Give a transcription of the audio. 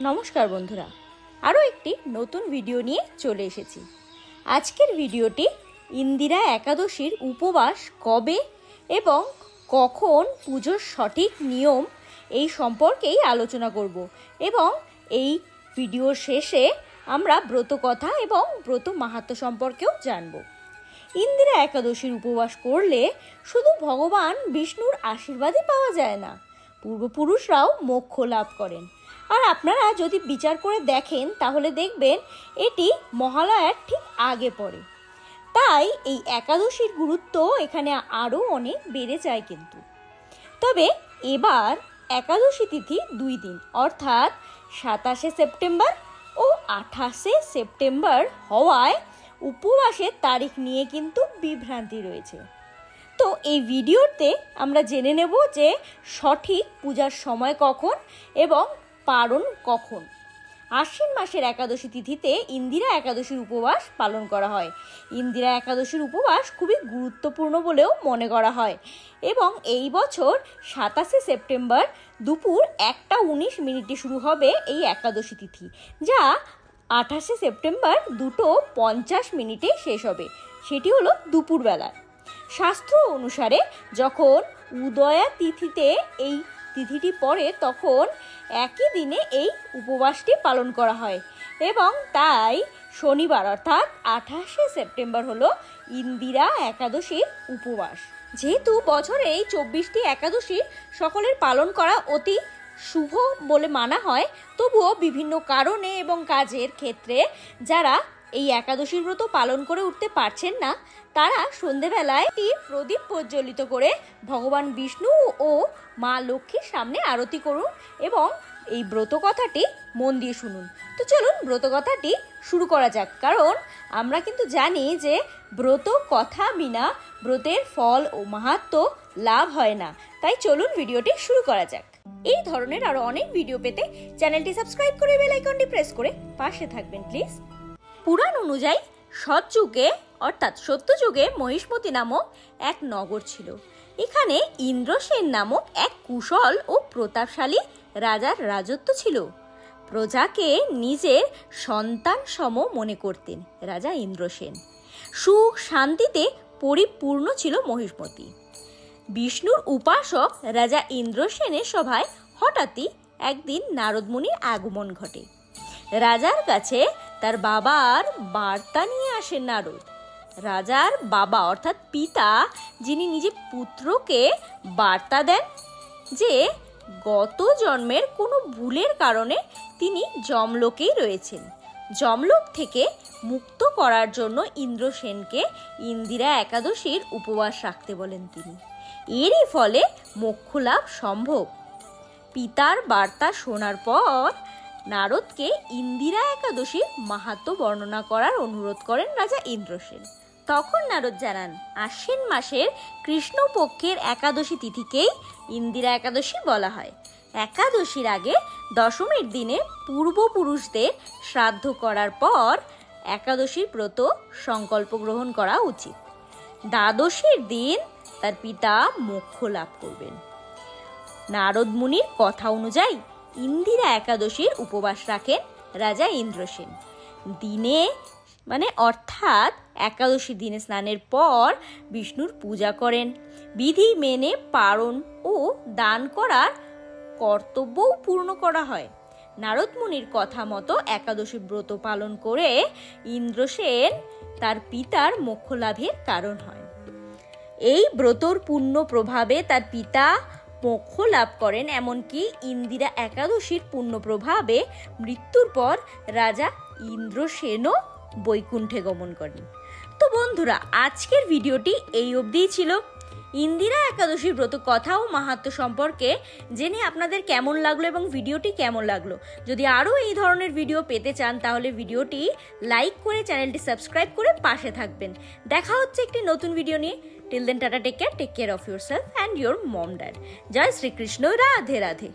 নমস্কার বন্ধুরা, আরও একটি নতুন ভিডিও নিয়ে চলে এসেছি। আজকের ভিডিওটি ইন্দিরা একাদশীর উপবাস কবে এবং কখন পুজোর সঠিক নিয়ম এই সম্পর্কেই আলোচনা করব এবং এই ভিডিওর শেষে আমরা ব্রত কথা এবং ব্রত মাহাত্ম্য সম্পর্কেও জানব। ইন্দিরা একাদশীর উপবাস করলে শুধু ভগবান বিষ্ণুর আশীর্বাদই পাওয়া যায় না, পূর্বপুরুষরাও মোক্ষ লাভ করেন। আর আপনারা যদি বিচার করে দেখেন তাহলে দেখবেন এটি মহালয়ার ঠিক আগে পড়ে। তাই এই একাদশীর গুরুত্ব এখানে আরও অনেক বেড়ে যায়। কিন্তু তবে এবার একাদশী তিথি 2 দিন, অর্থাৎ 27শে সেপ্টেম্বর ও 28শে সেপ্টেম্বর হওয়ায় উপবাসের তারিখ নিয়ে কিন্তু বিভ্রান্তি রয়েছে। তো এই ভিডিওতে আমরা জেনে নেব যে সঠিক পূজার সময় কখন এবং পারণ কখন। আশ্বিন মাসের একাদশী তিথিতে ইন্দিরা একাদশীর উপবাস পালন করা হয়। ইন্দিরা একাদশীর উপবাস খুবই গুরুত্বপূর্ণ বলেও মনে করা হয় এবং এই বছর 27শে সেপ্টেম্বর দুপুর 1:19 শুরু হবে এই একাদশী তিথি, যা 28শে সেপ্টেম্বর 2:50 শেষ হবে। সেটি হলো দুপুরবেলা। শাস্ত্র অনুসারে যখন উদয়া তিথিতে এই তিথিটি পড়ে তখন একই দিনে এই উপবাসটি পালন করা হয় এবং তাই শনিবার অর্থাৎ 28শে সেপ্টেম্বর হলো ইন্দিরা একাদশীর উপবাস। যেহেতু বছরে এই 24টি একাদশী সকলের পালন করা অতি শুভ বলে মানা হয়, তবুও বিভিন্ন কারণে এবং কাজের ক্ষেত্রে যারা এই একাদশীর ব্রত পালন করে উঠতে পারছেন না, তারা সন্ধেবেলায় একটি প্রদীপ প্রজ্বলিত করে ভগবান বিষ্ণু ও মা লক্ষ্মীর সামনে আরতি করুন এবং এই ব্রত কথাটি মন দিয়ে শুনুন। তো চলুন ব্রত কথাটি শুরু করা যাক, কারণ আমরা কিন্তু জানি যে ব্রত কথা বিনা ব্রতের ফল ও মাহাত্ম্য লাভ হয় না। তাই চলুন ভিডিওটি শুরু করা যাক। এই ধরনের আরো অনেক ভিডিও পেতে চ্যানেলটি সাবস্ক্রাইব করে বেল আইকনটি প্রেস করে পাশে থাকবেন প্লিজ। পুরাণ অনুযায়ী সৎযুগে অর্থাৎ সত্যযুগে মহিষ্মতি নামক এক নগর ছিল। এখানে ইন্দ্রসেন নামক এক কুশল ও প্রতাপশালী রাজার রাজত্ব ছিল। প্রজাকে নিজের সন্তান সম মনে করতেন রাজা ইন্দ্রসেন। সুখ শান্তিতে পরিপূর্ণ ছিল মহিষ্মতি। বিষ্ণুর উপাসক রাজা ইন্দ্রসেনের সভায় হঠাৎই একদিন নারদ মুনির আগমন ঘটে। রাজার কাছে তার বাবার বার্তা নিয়ে আসেন নারদ। রাজার বাবা অর্থাৎ পিতা, যিনি নিজের পুত্রকে বার্তা দেন যে গত জন্মের কোনো ভুলের কারণে তিনি যমলোকেই রয়েছেন। যমলোক থেকে মুক্ত করার জন্য ইন্দ্রসেনকে ইন্দিরা একাদশীর উপবাস রাখতে বলেন তিনি। এরই ফলে মোক্ষ লাভ সম্ভব। পিতার বার্তা শোনার পর নারদকে ইন্দিরা একাদশীর মাহাত্ম্য বর্ণনা করার অনুরোধ করেন রাজা ইন্দ্রসেন। তখন নারদ জানান, আশ্বিন মাসের কৃষ্ণপক্ষের একাদশী তিথিকেই ইন্দিরা একাদশী বলা হয়। একাদশীর আগে দশমীর দিনে পূর্বপুরুষদের শ্রাদ্ধ করার পর একাদশীর ব্রত সংকল্প গ্রহণ করা উচিত। দ্বাদশীর দিন তার পিতা মোক্ষ লাভ করবেন। নারদ মুনির কথা অনুযায়ী ইন্দিরা একাদশীর উপবাস রাখেন রাজা ইন্দ্রসেন। দিনে অর্থাৎ একাদশী দিনে স্নানের পর বিষ্ণুর পূজা করেন। বিধি মেনে পারণ ও দান করার কর্তব্যও পূর্ণ করা হয়। নারদ মুনির কথা মতো একাদশী ব্রত পালন করে ইন্দ্রসেন তার পিতার মোক্ষ লাভের কারণ হয়। এই ব্রতর পূর্ণ প্রভাবে তার পিতা মোক্ষ লাভ করেন। এমনকি ইন্দিরা একাদশীর পূর্ণ প্রভাবে মৃত্যুর পর রাজা ইন্দ্রসেনও বৈকুণ্ঠে গমন করেন। তো বন্ধুরা, আজকের ভিডিওটি এই অবধিই ছিল। ইন্দিরা একাদশীর ব্রত কথা ও মাহাত্ম্য সম্পর্কে জেনে আপনাদের কেমন লাগলো এবং ভিডিওটি কেমন লাগলো? যদি আরও এই ধরনের ভিডিও পেতে চান তাহলে ভিডিওটি লাইক করে চ্যানেলটি সাবস্ক্রাইব করে পাশে থাকবেন। দেখা হচ্ছে একটি নতুন ভিডিও নিয়ে। Till then tata, take care of yourself and your mom dad. জয় শ্রীকৃষ্ণ, রাধে রাধে।